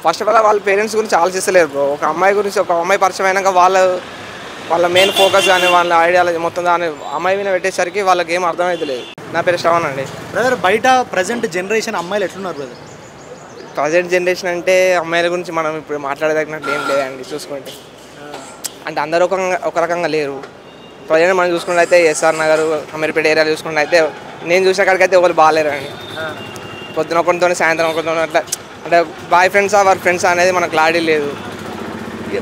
First of all వాళ్ళ parents గురించి ఆలోచిస్తలేరు bro. ఒక అమ్మాయి గురించి ఒక అమ్మాయి పరిచయం అయినాక వాళ్ళ మెయిన్ ఫోకస్ కానీ వాళ్ళ ఐడియాలజీ మొత్తం దాని అమ్మాయి మీద పెట్టేసరికి వాళ్ళకి ఏం అర్థమైతే లేదు. నా పేరు శ్రవణ్ అండి. బ్రదర్ బయట ప్రజెంట్ జనరేషన్ అమ్మాయిలు ఎట్లున్నారు బ్రదర్? ప్రజెంట్ జనరేషన్ అంటే అమ్మాయిల గురించి మనం ఇప్పుడు మాట్లాడదగినట్టు ఏం లేదండి చూసుకుంటే. అంటే అందరూ ఒక రకంగా లేరు. ప్రజెంట్ మనం చూసుకుంటే అయితే ఎస్ఆర్ నగర్ అమీర్పేట ఏరియాలో చూసుకుంటే అయితే నేను చూసిన కాడికి అయితే ఎవరు బాగాలేరు అండి. పొద్దున ఒకరితో సాయంత్రం ఒకరితో అట్లా అంటే బాయ్ ఫ్రెండ్సా వర్క్ ఫ్రెండ్సా అనేది మనకు క్లారిటీ లేదు.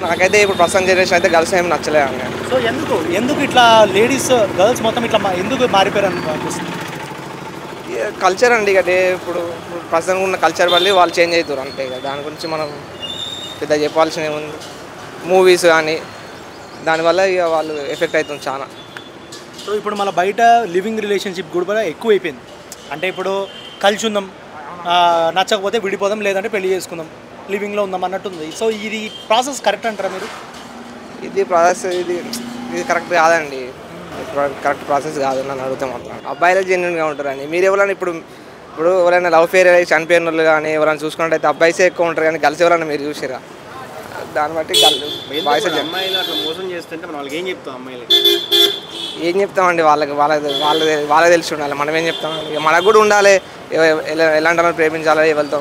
నాకైతే ఇప్పుడు ప్రస్తుతం జనరేషన్ అయితే గర్ల్స్ ఏం నచ్చలేదు అండి. సో ఎందుకు ఇట్లా లేడీస్ గర్ల్స్ మొత్తం ఇట్లా ఎందుకు మారిపోయారు అనిపిస్తుంది? కల్చర్ అండి. ఇక ఇప్పుడు ప్రస్తుతం ఉన్న కల్చర్ వల్ల వాళ్ళు చేంజ్ అవుతారు అంతే. ఇక దాని గురించి మనం పెద్ద చెప్పాల్సిన ఏముంది. మూవీస్ కానీ దానివల్ల ఇక వాళ్ళు ఎఫెక్ట్ అవుతుంది చాలా. సో ఇప్పుడు మన బయట లివింగ్ రిలేషన్షిప్ కూడా ఎక్కువ అయిపోయింది. అంటే ఇప్పుడు కలిసి ఉందాం, నచ్చకపోతే విడిపోదాం, లేదంటే పెళ్లి చేసుకుందాం, లివింగ్లో ఉందాం అన్నట్టుంది. సో ఇది ప్రాసెస్ కరెక్ట్ అంటారా మీరు? ఇది ప్రాసెస్ ఇది కరెక్ట్ కాదండి. కరెక్ట్ ప్రాసెస్ కాదు నన్ను అడిగితే మాత్రం. అబ్బాయిలే జెన్యున్గా ఉంటారండి. మీరు ఎవరైనా ఇప్పుడు ఎవరైనా లవ్ ఫెయిర్ అయ్యి చనిపోయిన వాళ్ళు కానీ ఎవరైనా చూసుకున్నట్టయితే అబ్బాయిసే ఎక్కువ ఉంటారు కానీ గర్ల్స్ ఎవరైనా మీరు చూసారా? దాన్ని బట్టి బాయ్స్ అమ్మాయిలు అట్లా మోసం చేస్తుంటే మనం వాళ్ళకి ఏం చెప్తాం? అమ్మాయిలకి ఏం చెప్తామండి? వాళ్ళకి తెలిసి ఉండాలి. మనం ఏం చెప్తామండి? ఇక మనకు కూడా ఉండాలి. ఎలాంటి వాళ్ళని ప్రేమించాలి, ఎవరితో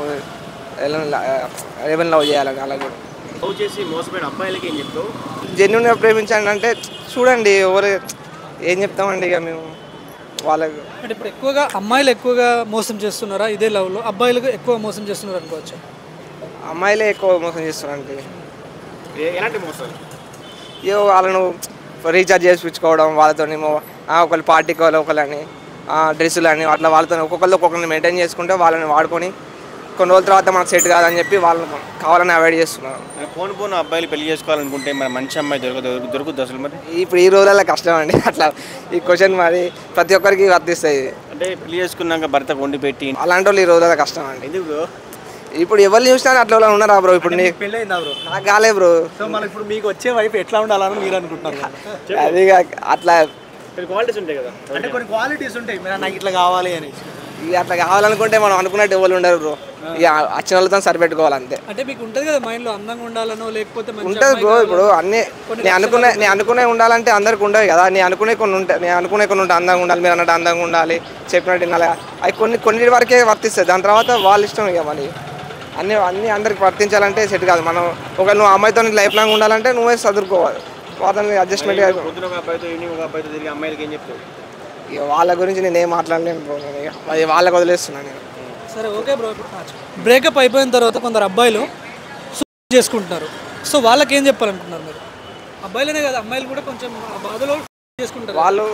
ఎవరిని లవ్ చేయాలి. అలా కూడా లవ్ చేసి మోసపోయిన అబ్బాయిలకి ఏం చెప్తావు? జెన్యున్గా ప్రేమించండి అంటే చూడండి. ఎవరు ఏం చెప్తామండి ఇక మేము వాళ్ళకి. అంటే ఇప్పుడు ఎక్కువగా అమ్మాయిలు ఎక్కువగా మోసం చేస్తున్నారా ఇదే లవ్లో? అబ్బాయిలకు ఎక్కువ మోసం చేస్తున్నారు అనుకోవచ్చు. అమ్మాయిలే ఎక్కువ మోసం చేస్తున్నారండి. ఎలాంటి మోసాలు? ఏవో వాళ్ళను రీఛార్జ్ చేయించుకోవడం, వాళ్ళతో ఒకళ్ళు పార్టీకి ఒకళ్ళని డ్రెస్సులు అని అట్లా వాళ్ళతో ఒక్కొక్కరిని మెయింటైన్ చేసుకుంటే వాళ్ళని వాడుకొని కొన్ని రోజుల తర్వాత మనకు సెట్ కాదని చెప్పి వాళ్ళని కావాలని అవాయిడ్ చేస్తున్నారు. పోను అబ్బాయిలు పెళ్లి చేసుకోవాలనుకుంటే మరి మంచి అమ్మాయి దొరుకుతుంది అసలు? మరి ఇప్పుడు ఈ రోజులలో కష్టం అండి. అట్లా ఈ క్వశ్చన్ మరి ప్రతి ఒక్కరికి వర్తిస్తాయి. అంటే పెళ్లి చేసుకున్నాక భర్త వండి పెట్టి అలాంటి వాళ్ళు ఈ రోజులలో కష్టం అండి. ఎందుకు? ఇప్పుడు ఎవరిని చూసినా అట్లా వాళ్ళు ఉన్నారా బ్రో? ఇప్పుడు పెళ్ళి అయిందా బ్రో? నాకు కాలే బ్రో. సో మనకి ఇప్పుడు మీకు వచ్చే వైఫ్ ఎట్లా ఉండాలని మీరు అనుకుంటున్నారు? అది అట్లా క్వాలిటీస్ ఉంటాయి కదా, అంటే కొన్ని క్వాలిటీస్ ఉంటాయి మీరు నాకు ఇట్లా కావాలి అని. ఇక అట్లా కావాలనుకుంటే మనం అనుకున్నట్టు ఎవరు ఉండరు బ్రో. ఇక వచ్చిన వాళ్ళతో సరిపెట్టుకోవాలి అంతే. అంటే మీకు ఉంటుంది కదా మైండ్లో అందంగా ఉండాలనో లేకపోతే ఉంటుంది బ్రో. ఇప్పుడు అన్నీ నేను అనుకునే ఉండాలంటే అందరికి ఉండవు కదా. నేను అనుకునే కొన్ని ఉంటాయి. అందంగా ఉండాలి, మీరు అన్నట్టు అందంగా ఉండాలి, చెప్పినట్టు వినాలి. అవి కొన్ని వరకే వర్తిస్తాయి. దాని తర్వాత వాళ్ళ ఇష్టం. ఇక మళ్ళీ అన్నీ అందరికి వర్తించాలంటే సెట్ కాదు. మనం ఒకవేళ నువ్వు అమ్మాయితో లైఫ్ లాంగ్ ఉండాలంటే నువ్వే చదువుకోవాలి. వాళ్ళని అడ్జస్ట్మెంట్ ఇక వాళ్ళ గురించి నేను ఏం మాట్లాడలేను బ్రో. నేను ఇక అది వాళ్ళకి వదిలేస్తున్నాను నేను. సరే ఓకే బ్రో. బ్రేకప్ అయిపోయిన తర్వాత కొందరు అబ్బాయిలు సూసైడ్ చేసుకుంటున్నారు. సో వాళ్ళకి ఏం చెప్పాలనుకుంటున్నారు మీరు? అబ్బాయిలనే కదా, అమ్మాయిలు కూడా కొంచెం బాధలో చేసుకుంటారు. వాళ్ళు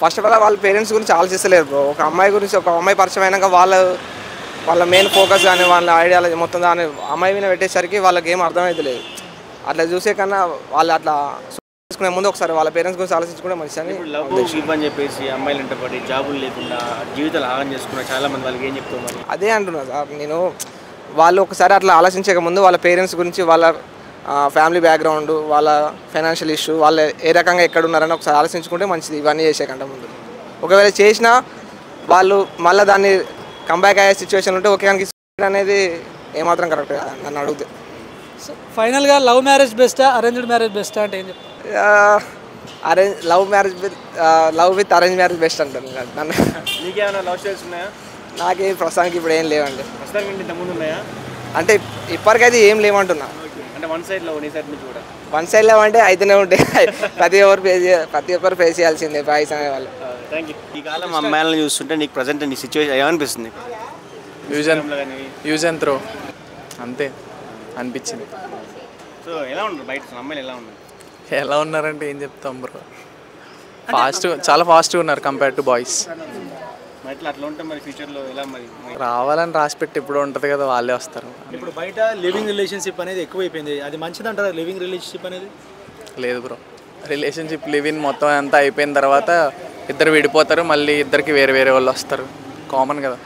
ఫస్ట్ ఆఫ్ ఆల్ వాళ్ళ పేరెంట్స్ గురించి ఆలోచిస్తలేరు బ్రో. ఒక అమ్మాయి పరిచయం అయినాక వాళ్ళ మెయిన్ ఫోకస్ కానీ వాళ్ళ ఐడియాలజీ మొత్తం దాని అమ్మాయి మీద పెట్టేసరికి వాళ్ళకి ఏం అర్థమైతే లేదు. అట్లా చూసే కన్నా వాళ్ళు అట్లా చేసుకునే ముందు ఒకసారి వాళ్ళ పేరెంట్స్ గురించి ఆలోచించుకుంటే మంచి అని చెప్పేసి అమ్మాయిలు అంటే పడి జాబులు లేకుండా జీవితాలు ఆగం చేసుకున్న చాలా మంది వాళ్ళకి ఏం చెప్తారు? అదే అంటున్నా సార్ నేను. వాళ్ళు ఒకసారి అట్లా ఆలోచించక ముందు వాళ్ళ పేరెంట్స్ గురించి, వాళ్ళ ఫ్యామిలీ బ్యాక్గ్రౌండ్, వాళ్ళ ఫైనాన్షియల్ ఇష్యూ, వాళ్ళు ఏ రకంగా ఎక్కడ ఉన్నారని ఒకసారి ఆలోచించుకుంటే మంచిది. ఇవన్నీ చేసేకంటే ముందు ఒకవేళ చేసినా వాళ్ళు మళ్ళీ దాన్ని కంబ్యాక్ అయ్యే సిచ్యువేషన్ ఉంటే ఓకే. కానీ అనేది ఏమాత్రం కరెక్ట్ కాదు నన్ను అడిగితే. సో ఫైనల్గా లవ్ మ్యారేజ్ బెస్టా అరేంజ్డ్ మ్యారేజ్ బెస్టా అంటే ఏం చెప్తారు? Love with arrange marriage best అంటాను నన్ను. నీకేమైనా లవ్ స్టోరీస్ ఉన్నాయా? నాకేం ప్రస్తుతానికి ఇప్పుడు ఏం లేవండి. ప్రస్తుతానికి ఇంతకుముందు ఉన్నాయా? అంటే ఇప్పటికైతే ఏం లేవంటున్నా. అంటే వన్ సైడ్ లవ్, నీ సైడ్ నుంచి కూడా వన్ సైడ్ లవ్ అంటే అయితేనే ఉంటాయి. ప్రతి ఒక్కరు ఫేస్ చేయాల్సిందే బాయ్స్ అనే వాళ్ళు. Thank you. ఈ కాలం అమ్మాయిలను చూస్తుంటే నీకు ప్రజెంట్ నీ సిచ్యువేషన్ ఏమనిపిస్తుంది? యూజ్ అండ్ త్రో అంతే అనిపించింది. సో ఎలా ఉన్నారు బయట అమ్మాయిలు? ఎలా ఉన్నారంటే ఏం చెప్తాం బ్రో, చాలా ఫాస్ట్గా ఉన్నారు కంపేర్ టు బాయ్స్. అట్లా ఉంటే మరి ఫ్యూచర్లో ఎలా? మరి రావాలని రాసిపెట్టి ఎప్పుడు ఉంటుంది కదా, వాళ్ళే వస్తారు. ఇప్పుడు బయట లివింగ్ రిలేషన్షిప్ అనేది ఎక్కువైపోయింది. అది మంచిదంటారా లివింగ్ రిలేషన్షిప్ అనేది? లేదు బ్రో, రిలేషన్షిప్ లివింగ్ మొత్తం అంతా అయిపోయిన తర్వాత ఇద్దరు విడిపోతారు, మళ్ళీ ఇద్దరికి వేరే వేరే వాళ్ళు వస్తారు. కామన్ కదా.